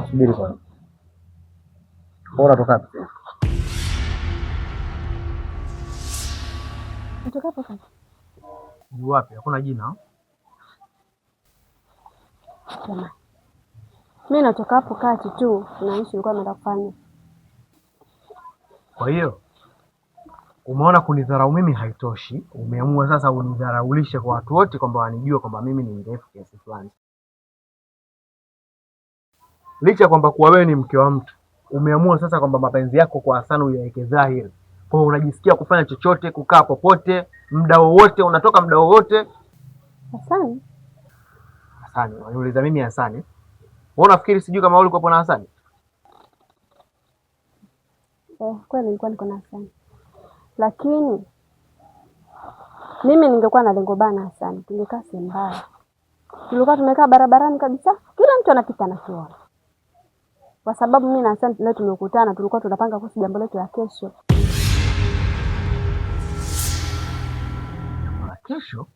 Subiri kwanza. Bora toka hapo. Natoka hapo kati. Ni wapi? Hakuna jina. Sema. Mimi natoka hapo kati tu, na nchi nilikuwa naenda kufanya. Kwa hiyo umeona kunidharau mimi haitoshi, umeamua sasa unidharaulishe kwa watu wote kwamba wanijue kwamba mimi ni mrefu kiasi fulani. Licha kwamba kuwa wewe ni mke wa mtu, umeamua sasa kwamba mapenzi yako kwa Hassan uyaweke dhahiri. Kwa hiyo unajisikia kufanya chochote, kukaa popote, muda wowote, unatoka muda wowote. Hassan? Hassan, unaniuliza mimi Hassan? Wewe unafikiri sijui kama ulikuwa hapo na Hassan? Kweli nilikuwa niko na Hassan. Lakini mimi ningekuwa na lengo bana Hassan, tungekaa sehemu mbaya. Tulikuwa tumekaa barabarani kabisa, kila mtu anapita na kiona. Kwa sababu mimi na Hassan leo tumekutana, tulikuwa tunapanga kuhusu jambo letu la kesho. Kesho?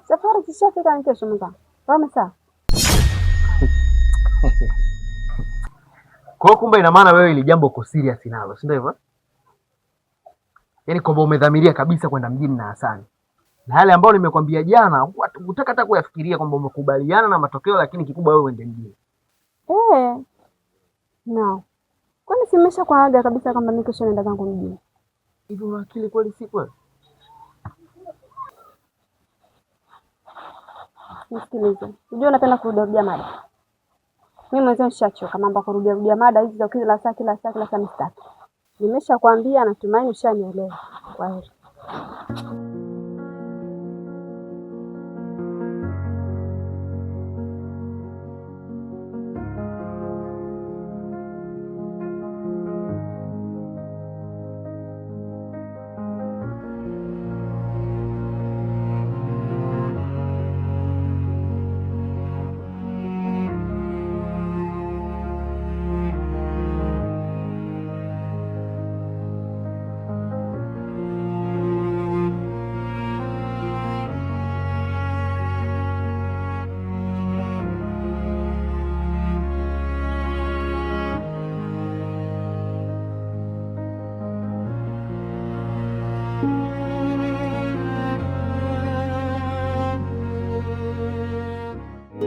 Safari zishafika kesho mzee. Rama saa. Kwa kumbe ina maana wewe ili jambo uko serious nalo, si ndio hivyo? Yaani kwamba umedhamiria kabisa kwenda mjini na Hassan. Na yale ambayo nimekwambia jana, hutaka hata kuyafikiria kwamba umekubaliana na matokeo, lakini kikubwa wewe uende mjini. No. Kwani simesha kuaga kabisa kwamba mimi kesho naenda zangu mjini. Hivi una akili kweli si kweli? Nisikilize. Unajua unapenda kurudia mada. Mimi mwenyewe nishachoka mambo kurudia mada hizi za kila saa mistaki. Nimeshakwambia natumaini ushanielewa. Kwa hiyo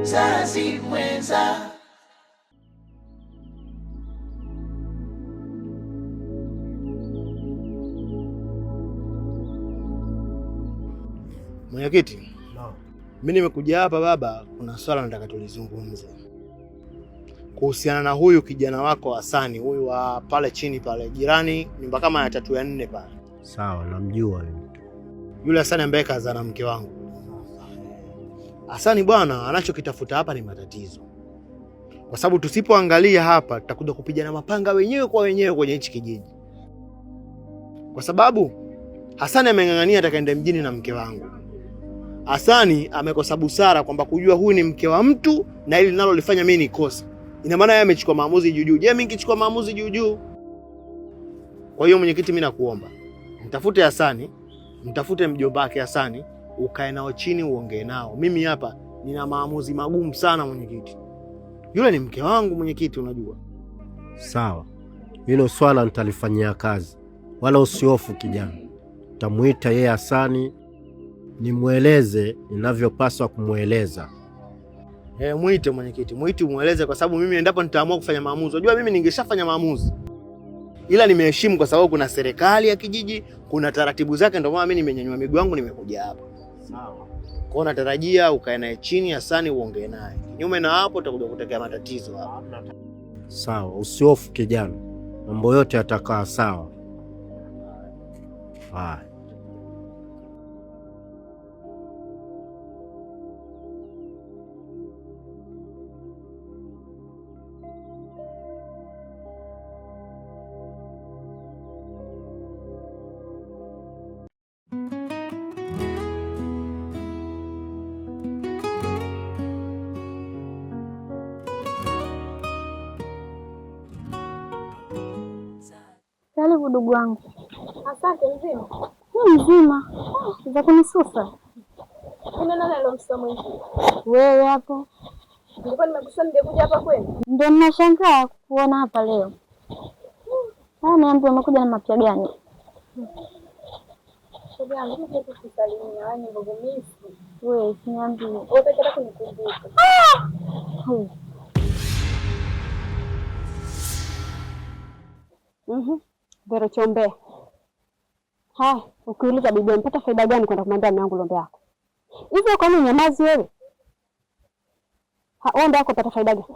Zazi mwenza. Mwenyekiti, mimi nimekuja hapa baba, kuna swala nataka tulizungumze. Kuhusiana na huyu kijana wako Hassan, huyu wa pale chini pale, jirani, nyumba kama ya 3 ya 4 pale. Sawa, namjua yule. Yule Hassan ambaye kazaa na mke wangu. Hassan bwana, anachokitafuta hapa ni matatizo. Kwa sababu tusipoangalia hapa, tutakuja kupigana mapanga wenyewe kwa wenyewe kwenye hichi kijiji. Kwa sababu Hassan ameng'ang'ania atakaenda mjini na mke wangu. Hassan amekosa busara kwamba kujua huyu ni mke wa mtu na hili nalo lifanya mimi nikosa. Ina maana yeye amechukua maamuzi juu. Je, mimi nikichukua maamuzi juu? Kwa hiyo mwenyekiti, mimi nakuomba, mtafute Hassan, mtafute mjomba wake Hassan, ukae nao chini uongee nao. Mimi hapa nina maamuzi magumu sana mwenyekiti. Yule ni mke wangu mwenyekiti, unajua. Sawa. Hilo swala nitalifanyia kazi. Wala usihofu kijana. Tamuita yeye Hassan, nimueleze ninavyopaswa kumueleza. Muite mwenyekiti, muite umueleze, kwa sababu mimi endapo nitaamua kufanya maamuzi, unajua mimi ningeshafanya maamuzi. Ila nimeheshimu kwa sababu kuna serikali ya kijiji, kuna taratibu zake, ndio maana mimi nimenyanyua miguu yangu nimekuja hapa. Sawa. Kwa natarajia ukae naye chini Hassan uongee naye. Kinyume na hapo utakuja kutokea matatizo hapa. Sawa, usihofu kijana. Mambo yote yatakaa sawa. Haya. karibu ndugu wangu. Asante. Mzima? Mzima. Za kunisusa. Kuna nani alomsoma mwingine? Wewe hapo. Nilikuwa nimekusema ningekuja hapa kwenu. Ndio ninashangaa kuona hapa leo. Niambie umekuja na mapya gani? Shoga, mimi kukusalimia, yani ngogomisi. Wewe niambie. Wewe pekee kunikumbuka. Vero chombe. Ukiuliza bibi mpata faida gani kwenda kumwambia mume wangu lombe yako? Hivyo kwa nini nyamazi wewe? Wewe ndio ukapata faida gani?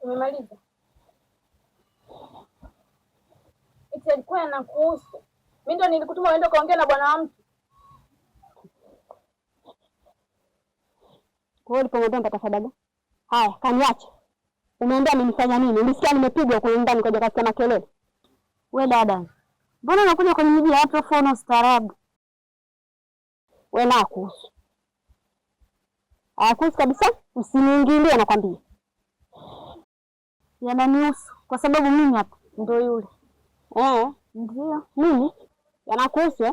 Umemaliza? Eti alikuwa anakuhusu. Mimi ndo nilikutuma uende kaongea na bwana wa mtu. Wewe ulipomwambia mpata faida gani? Haya, kaniache. Umeambia amenifanya nini? Ulisikia nimepigwa kwa ndani kwa kasikia makelele. Wewe dada. Mbona unakuja kwenye miji ya watu afu una ustaarabu? Wewe na kuhusu. Kuhusu kabisa, usiniingilie nakwambia. Yananihusu kwa sababu mimi hapa ndio yule. Ndio. Mimi yanakuhusu eh?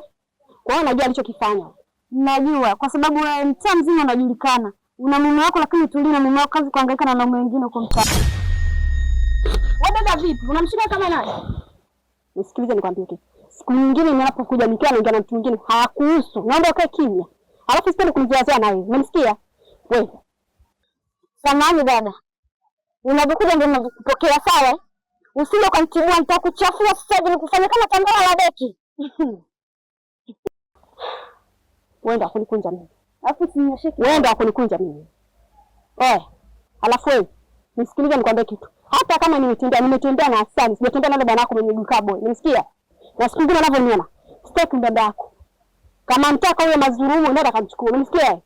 Kwa hiyo unajua alichokifanya. Najua kwa sababu wewe mtaa mzima unajulikana. Una mume wako lakini tulii na mume wako kazi kuhangaika na wanaume wengine huko mtaa. Wewe dada vipi? Unamshika kama nani? Nisikilize nikwambie kitu. Siku nyingine ninapokuja nikiwa naongea na mtu mwingine hakuhusu. Naomba ukae kimya. Alafu sipendi kunijiazia na wewe. Unanisikia? Wewe. Samahani dada. Unapokuja ndio nakupokea sawa? Usije ukanitibua nitakuchafua sasa hivi nikufanye kama tambara la beki. Wewe ndio kunikunja mimi. Alafu sinyashiki. Wewe ndio kunikunja mimi. Alafu wewe nisikilize nikwambie kitu. Hata kama nimetembea na Hasani, sijatembea na bwana wako mwenye duka boy. Unasikia? Na siku nyingine unavyoniona, sitaki dada yako. Kama mtaka huyo mazulumu nenda kamchukua. Unasikia?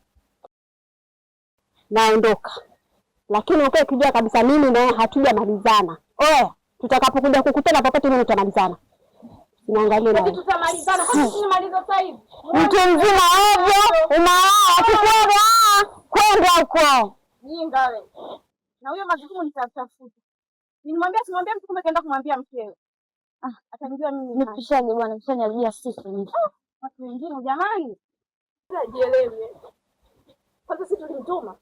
Naondoka. Lakini ukae kijua kabisa mimi na hatujamalizana. Tutakapokuja kukutana popote mimi tutamalizana. Niangalie na. Tutamalizana kwa nini malizo sasa hivi? Mtu mzima ovyo, tukwenda kwenda huko. Jinga wewe. Na huyo majukumu nitatafuta. Nimwambia simwambia mtu kumbe kaenda kumwambia mkewe. Atanijua mimi. Nipishage bwana, nishanyarudia sisi. Watu wengine jamani. Sijielewi. Kwanza sisi tulimtuma.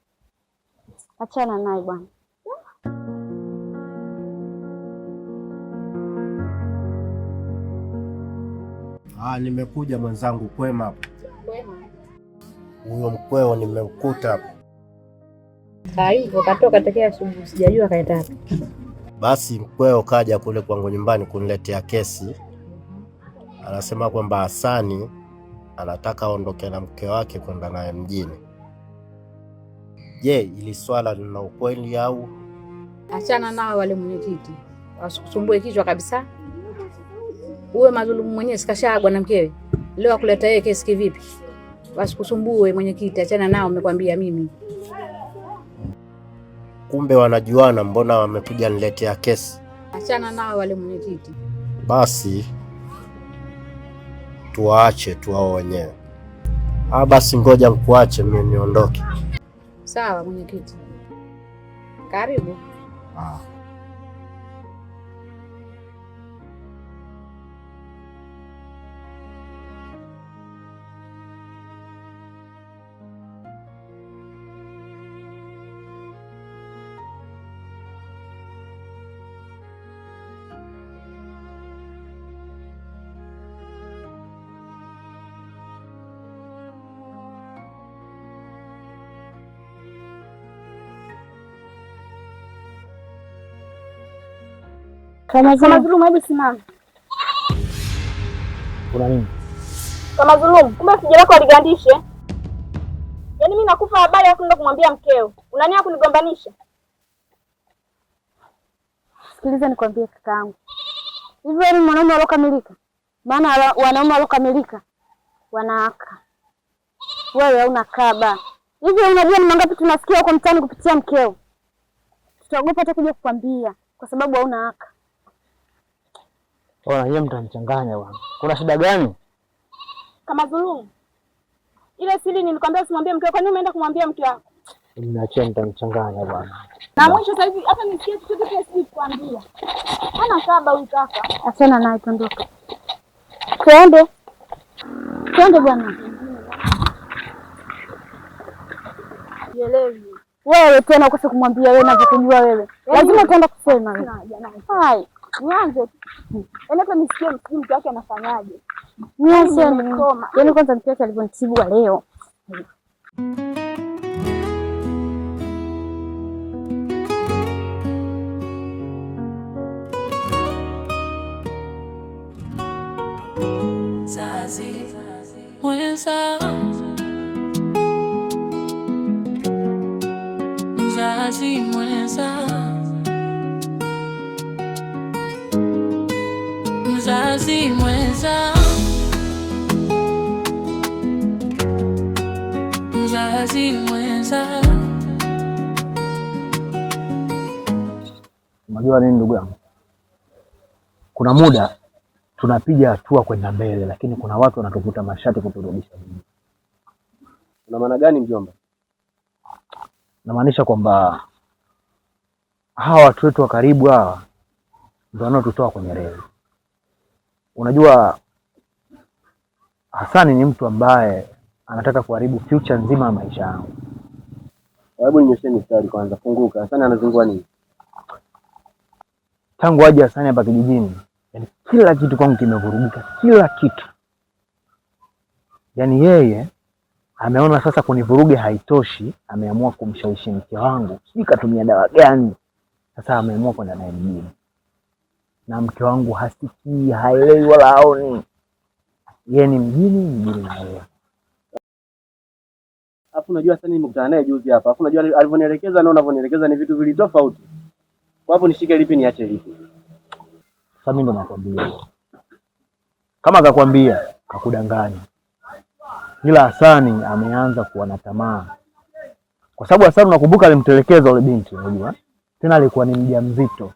Achana naye bwana. Nimekuja mwenzangu kwema. Huyo mkweo nimemkuta. Hivyo katoka tokea asubuhi sijajua kaenda wapi. Basi mkweo kaja kule kwangu nyumbani kuniletea kesi. Anasema kwamba Hasani anataka aondoke na mke wake kwenda naye mjini. Je, ili swala lina ukweli au? Achana nao wale mwenyekiti. Wasikusumbue kichwa kabisa. Uwe mazulumu mwenyewe sikashagwa na mkewe. Leo akuleta yeye kesi kivipi? Wasikusumbue mwenyekiti, achana nao nimekwambia mimi. Kumbe wanajuana, mbona wamekuja niletea kesi? Achana nao wale mwenyekiti. Basi tuwaache tu wao wenyewe. Basi ngoja mkuache mimi niondoke. Sawa mwenyekiti. Karibu. Kama Zulumu, hebu simama. Kuna nini? Kama Zulumu, kumbe sije lako aligandishe. Yaani mimi nakufa habari ya kwenda kumwambia mkeo. Unania kunigombanisha? Sikiliza nikwambie kakaangu. Hivyo ni mwanaume alokamilika. Maana wanaume alokamilika wanaaka. Wewe hauna kaba. Hivyo unajua ni mangapi tunasikia huko mtaani kupitia mkeo. Tutaogopa hata kuja kukwambia kwa sababu hauna haka. Yeye mtanichanganya bwana. Kuna shida gani? Kama Zulumu. Ile siri nilikwambia usimwambie mkeo, kwa nini umeenda kumwambia mke wako? Niachie mtanichanganya bwana. Na mwisho sasa hivi hata nisikie kitu kile sisi kukwambia. Hana saba huyu kaka. Achana naye tondoka. Twende. Twende bwana. Sielewi. Wewe tena ukose kumwambia wewe ninavyokujua wewe. Lazima utaenda kusema wewe. Hai, nianze. Hata nisikie mtu wake anafanyaje. Nianze. Yaani kwanza mtu wake alivyonitibua leo. Mzazi mwenza, mzazi mwenza, mzazi mwenza, mzazi mwenza. Unajua nini ndugu yangu? Kuna muda tunapiga hatua kwenda mbele, lakini kuna watu wanatuvuta mashati kuturudisha nyuma. Una maana gani mjomba? Namaanisha kwamba hawa watu wetu wa karibu hawa ndio wanaotutoa kwenye reli. Unajua Hasani ni mtu ambaye anataka kuharibu future nzima ya maisha yangu. Hebu ninyosheni mstari kwanza, funguka. Hasani anazungua nini? Tangu aje Hasani hapa kijijini, yani kila kitu kwangu kimevurugika, kila kitu. Yani yeye ameona sasa kunivuruge haitoshi, ameamua kumshawishi mke wangu. Sijui katumia dawa gani. Sasa ameamua kwenda naye mjini. Na mke wangu hasikii, haelewi wala haoni. Yeye ni mjini na yeye. Alafu unajua Hasani nimekutana naye juzi hapa. Alafu unajua alivyonielekeza na unavyonielekeza ni vitu vili tofauti. Kwa hapo nishike lipi niache lipi? Sasa mimi ndo nakwambia. Kama akakwambia kakudanganya. Ila Hasani ameanza kuwa na tamaa. Kwa sababu Hasani unakumbuka alimtelekeza yule binti, unajua? Tena alikuwa ni mjamzito.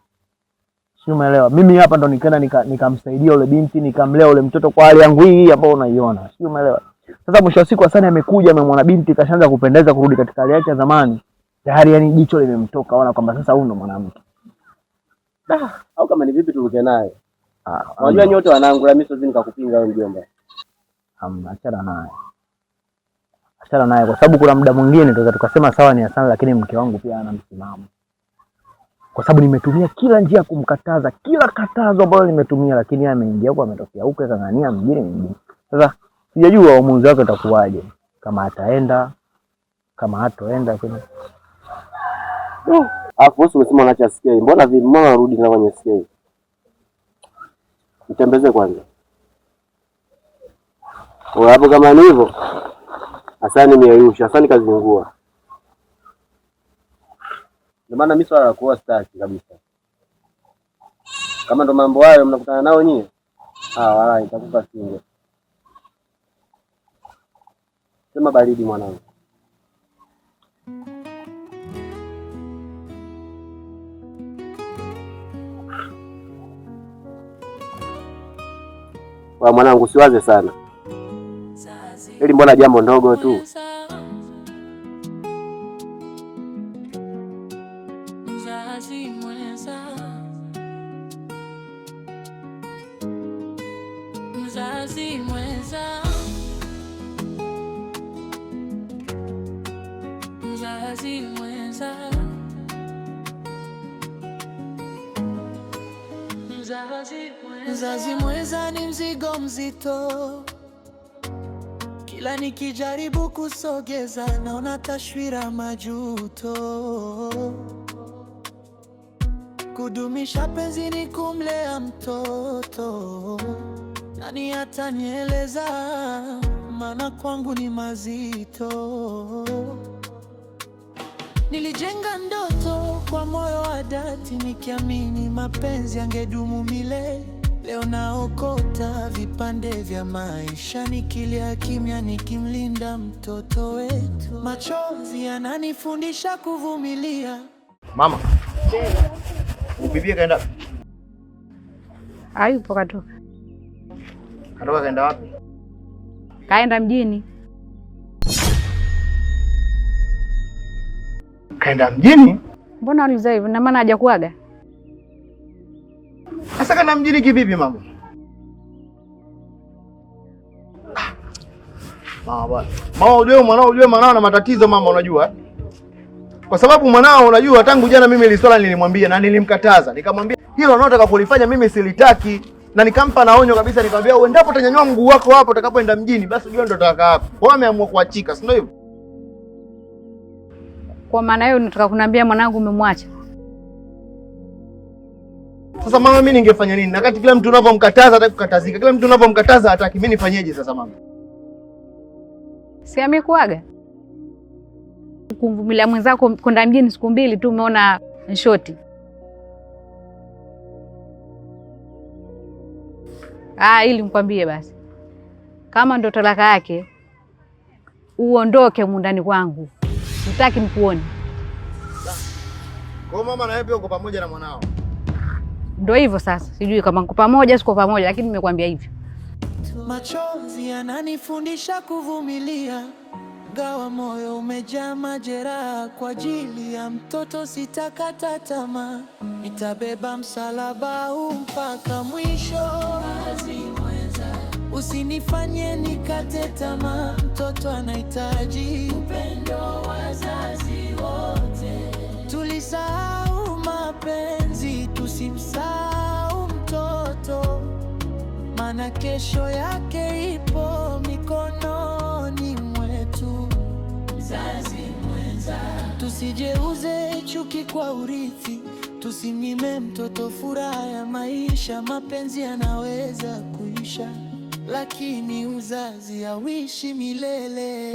Sio, umeelewa? Mimi hapa ndo nikaenda nikamsaidia yule binti, nikamlea yule mtoto kwa hali yangu hii ambayo unaiona. Sio, umeelewa? Sasa mwisho wa siku Hasani amekuja amemwona binti kashaanza kupendeza kurudi katika hali yake ya zamani. Tayari yani jicho limemtoka, ona kwamba sasa huyu ndo mwanamke. Au kama ni vipi turuke naye? Unajua nyote wanangu, mimi siwezi nikakupinga wewe mjomba. Achana naye. Achana naye kwa sababu kuna muda mwingine tunaweza tukasema sawa ni Hasani, lakini mke wangu pia ana msimamo. Kwa sababu nimetumia kila njia kumkataza, kila katazo ambalo nimetumia, lakini yeye ameingia huko, ametokea huko akangania mjini. Sasa sijajua uamuzi wake utakuwaje, kama ataenda, kama hatoenda kwenye. Alafu wewe umesema unaacha SK. Mbona unarudi na kwenye SK? Nitembeze kwanza. Kwa hapo kama ni hivyo, Hasani niayusha, Hasani kazingua. Ndio maana mimi swala la kuoa staki kabisa. Kama ndo mambo hayo mnakutana nao nyie, wala nitakupa singe. Sema baridi mwanangu. Wa mwanangu usiwaze sana. Hili mbona jambo ndogo tu. Mzazi mwenza, mzazi mwenza, mzazi mwenza, mzazi mwenza ni mzigo mzito. Kila nikijaribu kusogeza naona taswira majuto. Kudumisha penzi ni kumlea mtoto. Nani atanieleza, maana kwangu ni mazito. Nilijenga ndoto kwa moyo wa dhati, nikiamini mapenzi yangedumu milele. Leo naokota vipande vya maisha, nikilia kimya nikimlinda mtoto wetu. Machozi yananifundisha kuvumilia. Mama, ubibie kaenda? Hayupo, katoka. Katoka kaenda wapi? Kaenda mjini. Kaenda mjini? Mbona uliza hivyo? Na maana hajakuaga? Sasa kaenda mjini kivipi mama? Mama bwana. Mama ujue mwanao na matatizo mama, unajua? kwa sababu mwanao, unajua tangu jana mimi ile swala nilimwambia na nilimkataza, nikamwambia hilo unaotaka kulifanya mimi silitaki, na nikampa na onyo kabisa, nikamwambia uendapo utanyanyua mguu wako hapo utakapoenda mjini, basi ujue ndo utaka hapo. Kwa hiyo ameamua kuachika, si ndio hivyo? Kwa maana hiyo unataka kuniambia mwanangu umemwacha? Sasa mama, mimi ningefanya nini? Wakati kila mtu unavyomkataza hataki kukatazika, kila mtu unavyomkataza hataki, mimi nifanyeje sasa mama? Si amekuaga kumvumilia mwenzako kwenda mjini siku mbili tu, umeona nshoti. Ili nikwambie basi, kama ndo talaka yake uondoke mundani kwangu, sitaki nikuone. Kwa mama, na wewe pia uko pamoja na mwanao? Ndio hivyo sasa, sijui kama niko pamoja siko pamoja, lakini nimekwambia hivyo. Machozi yananifundisha kuvumilia, gawa moyo umejaa majeraha. Kwa ajili ya mtoto sitakata tamaa, nitabeba msalaba huu mpaka mwisho. Usinifanye nikate tamaa, mtoto anahitaji upendo wa wazazi wote. Tulisahau mapenzi, tusimsahau mtoto, maana kesho yake ipo mikononi mwetu. Mzazi mwenza, tusijeuze chuki kwa urithi, tusimnyime mtoto furaha ya maisha. Mapenzi yanaweza kuisha, lakini uzazi hauishi milele.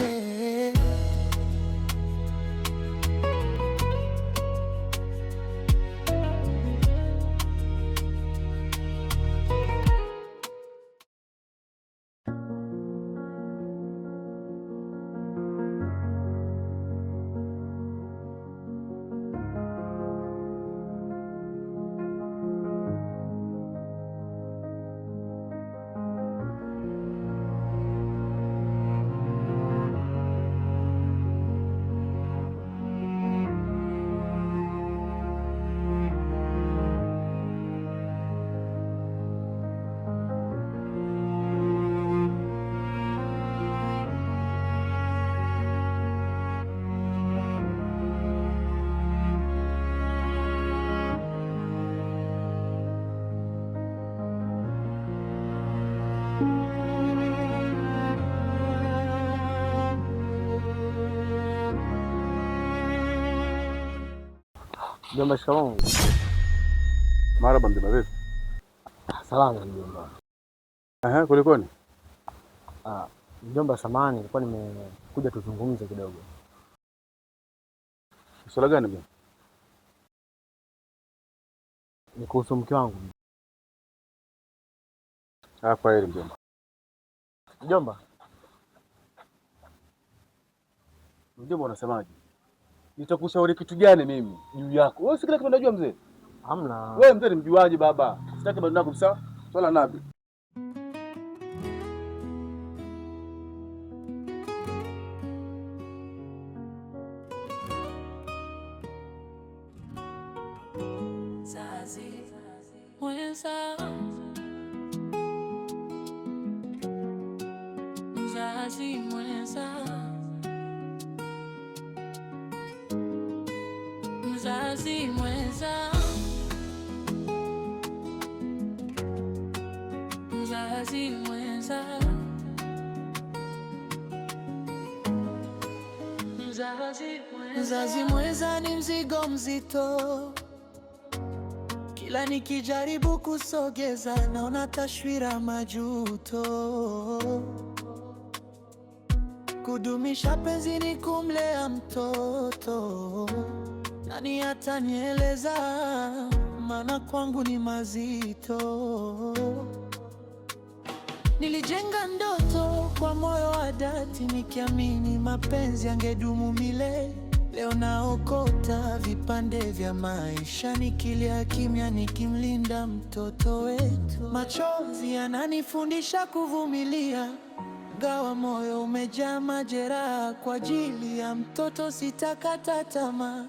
Mjomba, shikamoo. Marhaba mjomba, vipi? Salama mjomba. Kulikoni? Mjomba, samahani, nilikuwa nimekuja tuzungumze kidogo. Swala gani mjomba? Ni kuhusu mke wangu. Kwa hili mjomba. Mjomba, unasemaje? Nitakushauri kitu gani mimi juu yako? Wewe si kila kitu unajua mzee. Hamna. Wewe mzee ni mjuaji baba. Sitaki bado nako kabisa. Swala nabi. Mzazi mwenza, mzazi mwenza, mzazi mwenza, mzazi mwenza, mzazi mwenza ni mzigo mzito. Kila nikijaribu kusogeza naona taswira majuto. Kudumisha penzi ni kumlea mtoto, nani atanieleza? Maana kwangu ni mazito. Nilijenga ndoto kwa moyo wa dhati, nikiamini mapenzi yangedumu milele. Leo naokota vipande vya maisha, nikilia kimya, nikimlinda mtoto wetu. Machozi yananifundisha kuvumilia, gawa moyo umejaa majeraha. Kwa ajili ya mtoto sitakata tamaa.